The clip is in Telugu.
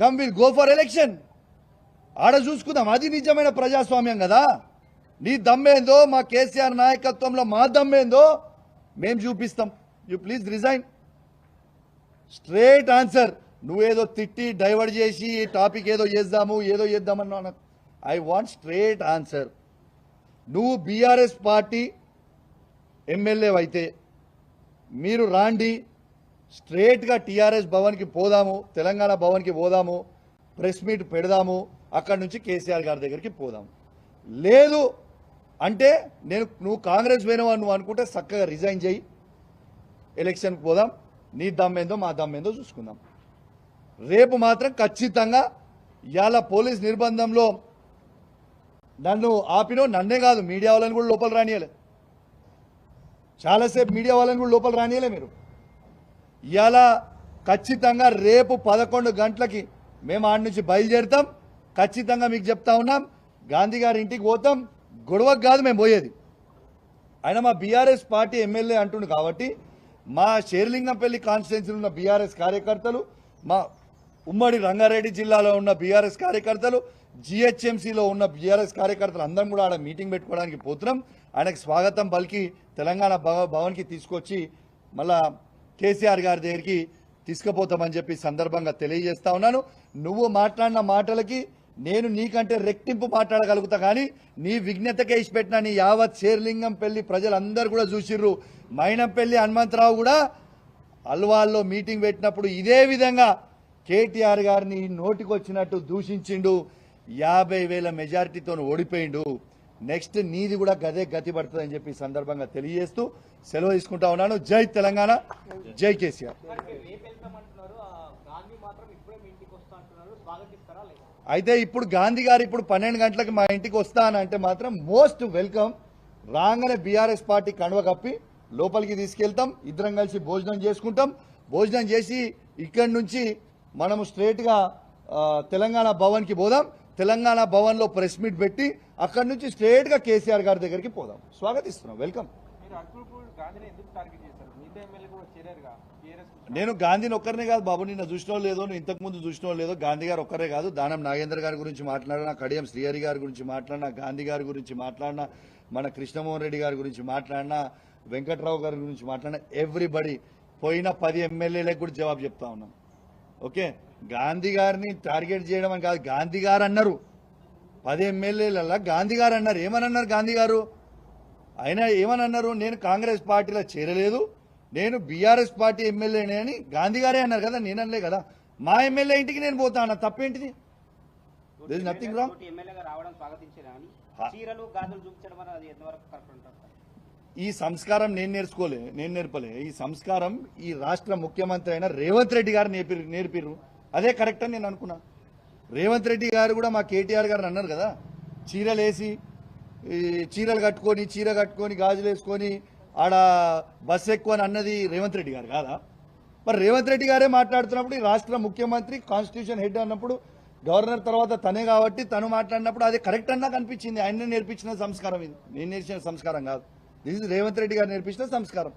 Come will go for election. ఆడ చూసుకుందాం, అది నిజమైన ప్రజాస్వామ్యం కదా. నీ దమ్మేందో, మా కేసీఆర్ నాయకత్వంలో మా దమ్మేందో మేము చూపిస్తాం. You please resign. Straight answer. నువ్వేదో తిట్టి డైవర్ట్ చేసి టాపిక్ ఏదో చేద్దామన్నా, ఐ వాంట్ స్ట్రేట్ ఆన్సర్. నువ్వు బీఆర్ఎస్ పార్టీ ఎమ్మెల్యే అయితే మీరు రాండి, స్ట్రేట్గా టీఆర్ఎస్ భవన్కి పోదాము, తెలంగాణ భవన్కి పోదాము, ప్రెస్ మీట్ పెడదాము, అక్కడి నుంచి కేసీఆర్ గారి దగ్గరికి పోదాము. లేదు అంటే నువ్వు కాంగ్రెస్ పోయినావు నువ్వు అనుకుంటే చక్కగా రిజైన్ చేయి, ఎలక్షన్కి పోదాం, నీ దమ్మేందో మా దమ్మేందో చూసుకుందాం. రేపు మాత్రం ఖచ్చితంగా ఇవాళ పోలీస్ నిర్బంధంలో నన్ను ఆపినో, నన్నే కాదు మీడియా వాళ్ళని కూడా లోపల రానియలే, చాలాసేపు మీడియా వాళ్ళని కూడా లోపల రానియలే మీరు. ఇవాళ ఖచ్చితంగా రేపు 11 గంటలకి మేము ఆడ నుంచి బయలుదేరుతాం. ఖచ్చితంగా మీకు చెప్తా ఉన్నాం, గాంధీ గారి ఇంటికి పోతాం. గొడవకు కాదు మేము పోయేది. ఆయన మా బీఆర్ఎస్ పార్టీ ఎమ్మెల్యే అంటుండు కాబట్టి మా షేర్లింగంపల్లి కాన్స్టిట్యున్సీలో ఉన్న బీఆర్ఎస్ కార్యకర్తలు, మా ఉమ్మడి రంగారెడ్డి జిల్లాలో ఉన్న బీఆర్ఎస్ కార్యకర్తలు, జిహెచ్ఎంసీలో ఉన్న బీఆర్ఎస్ కార్యకర్తలు అందరం కూడా ఆడ మీటింగ్ పెట్టుకోవడానికి పోతున్నాం. ఆయనకు స్వాగతం పలికి తెలంగాణ భవన్కి తీసుకొచ్చి మళ్ళా కేసీఆర్ గారి దగ్గరికి తీసుకుపోతామని చెప్పి సందర్భంగా తెలియజేస్తా ఉన్నాను. నువ్వు మాట్లాడిన మాటలకి నేను నీకంటే రెట్టింపు మాట్లాడగలుగుతా, కానీ నీ విజ్ఞతకే ఇచ్చిపెట్టిన నీ యావత్ షేర్లింగంపల్లి ప్రజలందరూ కూడా చూసిర్రు. మైనంపల్లి హనుమంతరావు కూడా అల్వాల్లో మీటింగ్ పెట్టినప్పుడు ఇదే విధంగా కేటీఆర్ గారిని నోటికొచ్చినట్టు దూషించిండు. 50,000 మెజారిటీతో ఓడిపోయిండు. నెక్స్ట్ నీది కూడా గదే గతి పడుతుందని చెప్పి సందర్భంగా తెలియజేస్తూ సెలవు తీసుకుంటా ఉన్నాను. జై తెలంగాణ, జై కేసీఆర్. అయితే ఇప్పుడు గాంధీ గారు ఇప్పుడు 12 గంటలకు మా ఇంటికి వస్తానంటే మాత్రం మోస్ట్ వెల్కమ్. రాగానే బీఆర్ఎస్ పార్టీ కండువ కప్పి లోపలికి తీసుకెళ్తాం, ఇద్దరం కలిసి భోజనం చేసుకుంటాం. భోజనం చేసి ఇక్కడి నుంచి మనము స్ట్రేట్గా తెలంగాణ భవన్కి పోదాం. తెలంగాణ భవన్లో ప్రెస్ మీట్ పెట్టి అక్కడి నుంచి స్ట్రేట్గా కేసీఆర్ గారి దగ్గరికి పోదాం. స్వాగతిస్తున్నాం, వెల్కమ్. నేను గాంధీని ఒక్కరినే కాదు బాబు, నిన్న చూసినో లేదో, నువ్వు ఇంతకుముందు చూసినో లేదో, గాంధీ గారు ఒక్కరే కాదు, దానం నాగేంద్ర గారి గురించి మాట్లాడినా, కడియం శ్రీహరి గారి గురించి మాట్లాడినా, గాంధీ గారి గురించి మాట్లాడినా, మన కృష్ణమోహన్ రెడ్డి గారి గురించి మాట్లాడినా, వెంకట్రావు గారి గురించి మాట్లాడినా, ఎవ్రీబడి పోయిన 10 ఎమ్మెల్యేలకు కూడా జవాబు చెప్తా ఉన్నాం. ఓకే, గాంధీ గారిని టార్గెట్ చేయడం అని కాదు, గాంధీ గారు అన్నారు. 10 ఎమ్మెల్యేలలో గాంధీ గారు అన్నారు. ఏమని అన్నారు గాంధీ గారు? ఆయన ఏమని అన్నారు? నేను కాంగ్రెస్ పార్టీలో చేరలేదు, నేను బీఆర్ఎస్ పార్టీ ఎమ్మెల్యేనే అని గాంధీ గారే అన్నారు కదా, నేనలే కదా. మా ఎమ్మెల్యే ఇంటికి నేను పోతా అన్న, తప్పేంటిది? Nothing wrong. ఈ సంస్కారం నేను నేర్పలే. ఈ సంస్కారం ఈ రాష్ట్ర ముఖ్యమంత్రి అయిన రేవంత్ రెడ్డి గారు నేర్పిర్రు. అదే కరెక్ట్ అని నేను అనుకున్నా. రేవంత్ రెడ్డి గారు కూడా మా కేటీఆర్ గారు అన్నారు కదా, చీరలు కట్టుకొని, చీర కట్టుకొని, గాజులు వేసుకొని ఆడ బస్ ఎక్కువ అని అన్నది రేవంత్ రెడ్డి గారు కాదా? మరి రేవంత్ రెడ్డి గారే మాట్లాడుతున్నప్పుడు, ఈ రాష్ట్ర ముఖ్యమంత్రి కాన్స్టిట్యూషన్ హెడ్ అన్నప్పుడు, గవర్నర్ తర్వాత తనే కాబట్టి తను మాట్లాడినప్పుడు అది కరెక్ట్ అన్నా కనిపించింది. ఆయన నేర్పించిన సంస్కారం ఇది, నేను నేర్చిన సంస్కారం కాదు. దిస్ ఇస్ రేవంత్ రెడ్డి గారు నేర్పించిన సంస్కారం.